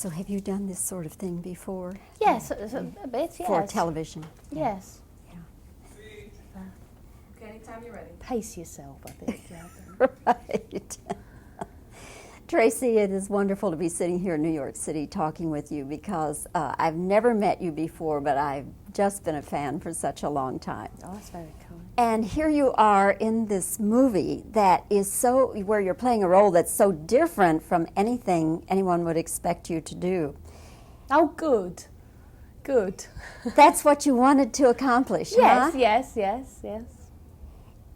So have you done this sort of thing before? Yes, a bit, yes. For television? Yes. Yeah. Okay, anytime you're ready. Pace yourself, I think. Right. Tracy, it is wonderful to be sitting here in New York City talking with you because I've never met you before, but I've just been a fan for such a long time. Oh, that's very kind. And here you are in this movie that is where you're playing a role that's so different from anything anyone would expect you to do. Oh, good. Good. That's what you wanted to accomplish, Yes, huh? yes.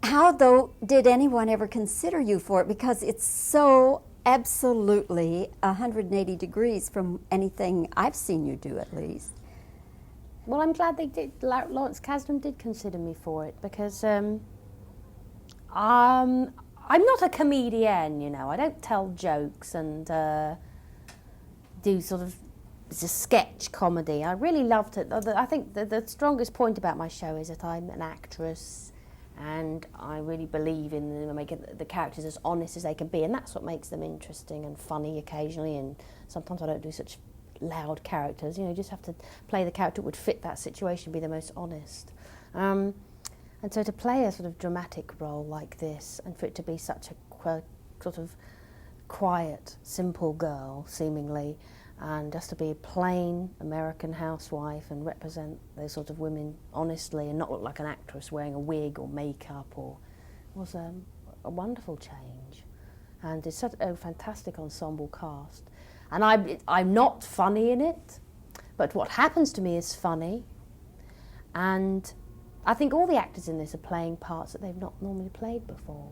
How, though, did anyone ever consider you for it? Because it's so absolutely 180 degrees from anything I've seen you do, at least. Well, I'm glad they did. Lawrence Kasdan did consider me for it because I'm not a comedian, you know. I don't tell jokes and do sort of it's a sketch comedy. I really loved it. I think the strongest point about my show is that I'm an actress and I really believe in making the characters as honest as they can be, and that's what makes them interesting and funny occasionally, and sometimes I don't do such loud characters. You know, you just have to play the character that would fit that situation, be the most honest. And so to play a sort of dramatic role like this, and for it to be such a sort of quiet, simple girl, seemingly, and just to be a plain American housewife and represent those sort of women honestly and not look like an actress wearing a wig or makeup, was a wonderful change. And it's such a fantastic ensemble cast. And I'm not funny in it, but what happens to me is funny. And I think all the actors in this are playing parts that they've not normally played before.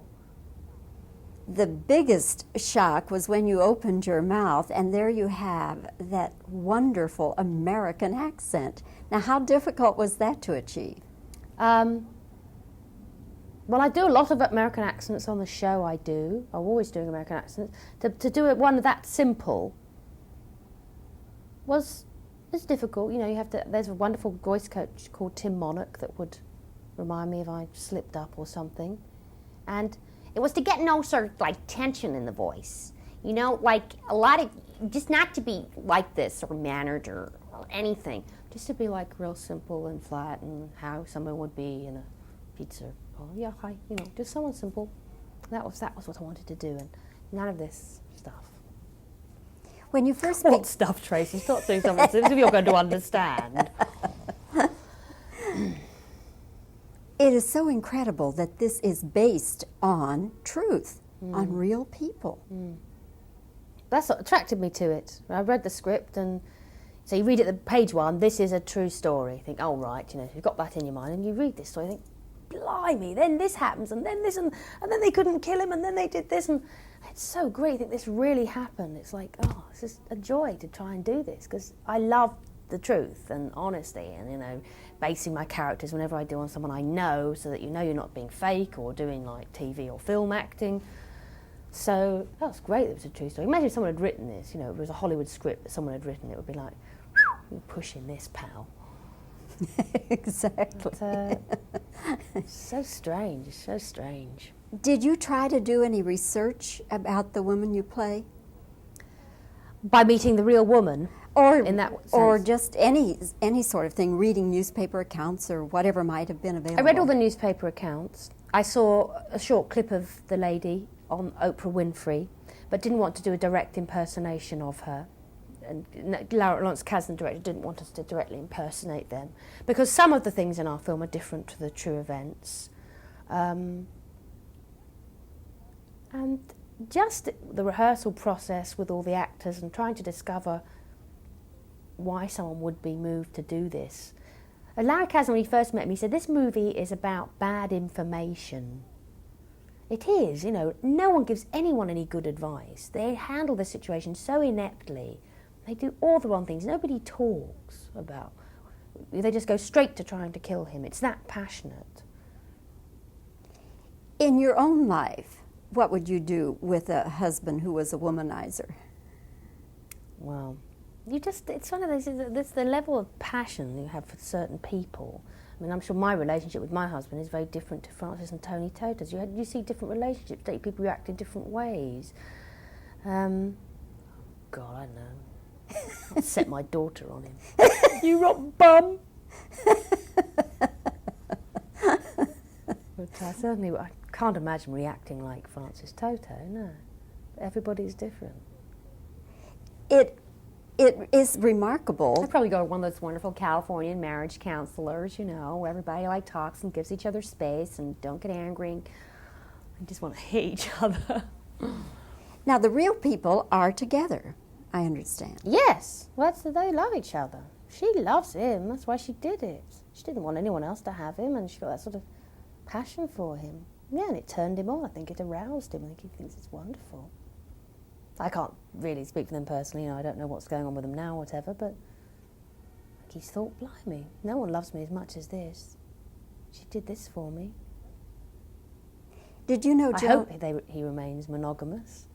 The biggest shock was when you opened your mouth and there you have that wonderful American accent. Now, how difficult was that to achieve? Well, I do a lot of American accents on the show. I'm always doing American accents. To do it one that simple was difficult. You know, you have to. There's a wonderful voice coach called Tim Monarch that would remind me if I slipped up or something, and it was to get no sort of like tension in the voice. You know, like a lot of just not to be like this or mannered or anything, just to be like real simple and flat and how someone would be in a pizza. Oh yeah, hi. You know, just someone simple. That was what I wanted to do, and none of this stuff. When you first What stuff, Tracy? Stop doing something as if you're going to understand. It is so incredible that this is based on truth, on real people. That's what attracted me to it. I read the script, and so you read it at page one, this is a true story. You think, oh right, you know, you've got that in your mind, and you read this story, you think, blimey, then this happens, and then this, and then they couldn't kill him, and then they did this, and it's so great. I think this really happened. It's like, oh, it's just a joy to try and do this, because I love the truth and honesty, and you know, basing my characters whenever I do on someone I know, so that you know you're not being fake or doing like TV or film acting. So that was great. It was a true story. Imagine if someone had written this. You know, it was a Hollywood script that someone had written. It would be like, you're pushing this, pal. Exactly. But, so strange. It's so strange. Did you try to do any research about the woman you play? By meeting the real woman. Or in that sense. Or just any sort of thing, reading newspaper accounts or whatever might have been available. I read all the newspaper accounts. I saw a short clip of the lady on Oprah Winfrey, but didn't want to do a direct impersonation of her. And Lawrence Kasdan, director, didn't want us to directly impersonate them, because some of the things in our film are different to the true events. And just the rehearsal process with all the actors and trying to discover why someone would be moved to do this. Larry Kasdan, when he first met me, he said, this movie is about bad information. It is, you know, no one gives anyone any good advice. They handle the situation so ineptly. They do all the wrong things. Nobody talks about, they just go straight to trying to kill him. It's that passionate. In your own life, what would you do with a husband who was a womanizer? Well, it's one of those, it's the level of passion you have for certain people. I mean, I'm sure my relationship with my husband is very different to Francis and Tony Tota's. You see different relationships, people react in different ways. God, I don't know. I'll set my daughter on him. You rotten bum! But I can't imagine reacting like Francis Toto, no. Everybody's different. It is remarkable. I've probably got one of those wonderful Californian marriage counselors, you know, where everybody like talks and gives each other space and don't get angry and just want to hit each other. Now, the real people are together, I understand. Yes, well, they love each other. She loves him, that's why she did it. She didn't want anyone else to have him, and she got that sort of passion for him. Yeah, and it turned him on. I think it aroused him. I think he thinks it's wonderful. I can't really speak for them personally, you know, I don't know what's going on with them now or whatever, but he's thought, blimey, no one loves me as much as this. She did this for me. Did you know I hope he remains monogamous.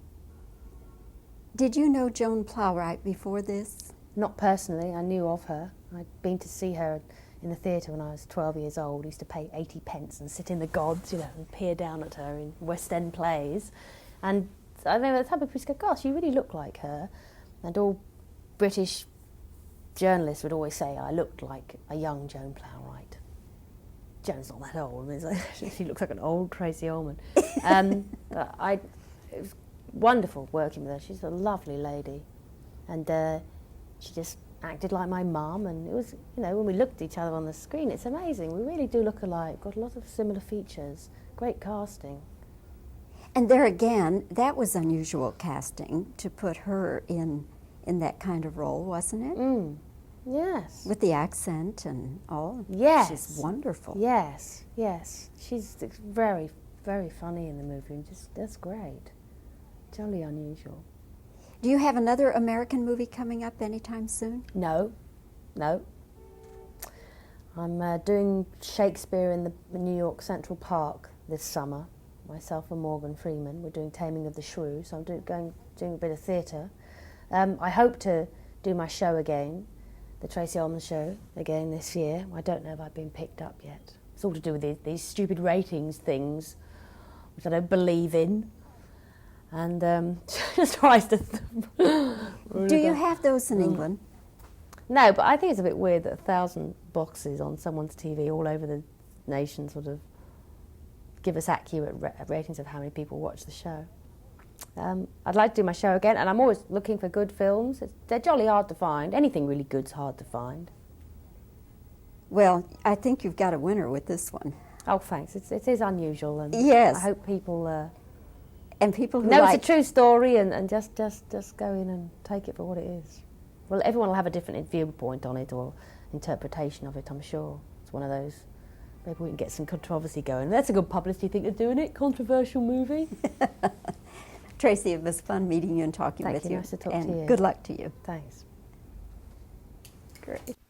Did you know Joan Plowright before this? Not personally, I knew of her. I'd been to see her in the theatre when I was 12 years old. I used to pay 80 pence and sit in the gods, you know, and peer down at her in West End plays. And I remember the type of people go, gosh, you really look like her. And all British journalists would always say I looked like a young Joan Plowright. Joan's not that old. It's like, she looks like an old Tracy Ullman. It was wonderful working with her. She's a lovely lady. And she just acted like my mum. And it was, you know, when we looked at each other on the screen, it's amazing. We really do look alike. Got a lot of similar features. Great casting. And there again, that was unusual casting to put her in that kind of role, wasn't it? Mm. Yes. With the accent and all. Yes. She's wonderful. Yes, yes. She's very, very funny in the movie and that's great. Totally unusual. Do you have another American movie coming up anytime soon? No. I'm doing Shakespeare in the New York Central Park this summer. Myself and Morgan Freeman. We're doing Taming of the Shrew, so I'm doing a bit of theatre. I hope to do my show again, the Tracy Ullman show, again this year. I don't know if I've been picked up yet. It's all to do with these stupid ratings things, which I don't believe in. And just tries to... Do you have those in England? No, but I think it's a bit weird that 1,000 boxes on someone's TV all over the nation sort of give us accurate ratings of how many people watch the show. I'd like to do my show again, and I'm always looking for good films. They're jolly hard to find. Anything really good's hard to find. Well, I think you've got a winner with this one. Oh, thanks. It is unusual, and yes. I hope people and people who know like... it's a true story and just go in and take it for what it is. Well, everyone will have a different viewpoint on it or interpretation of it, I'm sure. It's one of those... Maybe we can get some controversy going. That's a good publicity thing of doing it. Controversial movie. Tracy, it was fun meeting you and talking with you. Nice to talk to you. And good luck to you. Thanks. Great.